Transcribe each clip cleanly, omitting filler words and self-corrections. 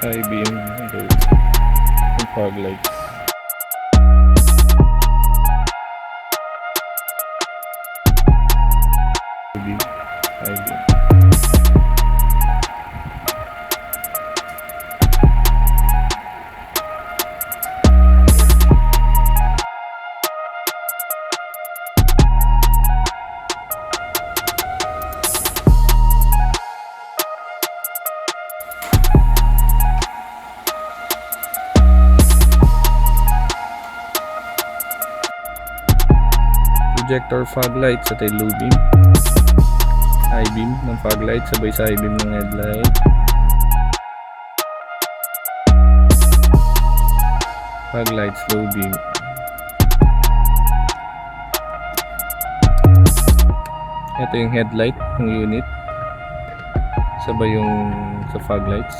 high beam, low, yung fog lights. Low beam, high beam. Projector fog light sa low beam, high beam ng fog light sabay sa high beam ng headlight. Fog lights, low beam. Ito yung headlight ng unit sabay yung sa fog lights.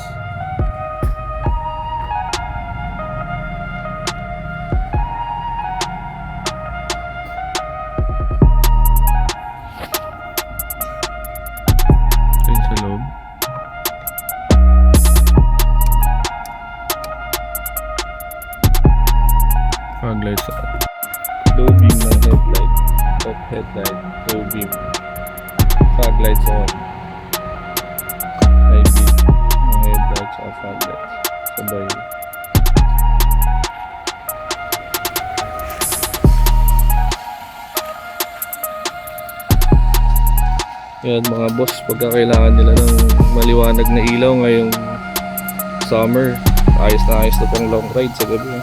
Sa loob. Fog lights. Low beam ng headlight. Top headlight. Low beam. Fog lights on. High beam ng headlights o fog lights. Sabay. Yan mga boss, pagka kailangan nila ng maliwanag na ilaw ngayong summer, ayos na pang long ride sa gabi.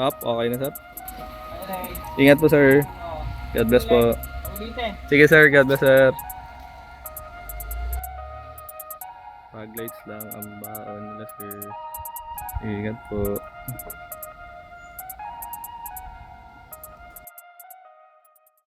Up, okay na sir? Ingat po sir. God bless po. Sige sir, God bless sir. Fog lights lang ang baon nila sir. Ingat po.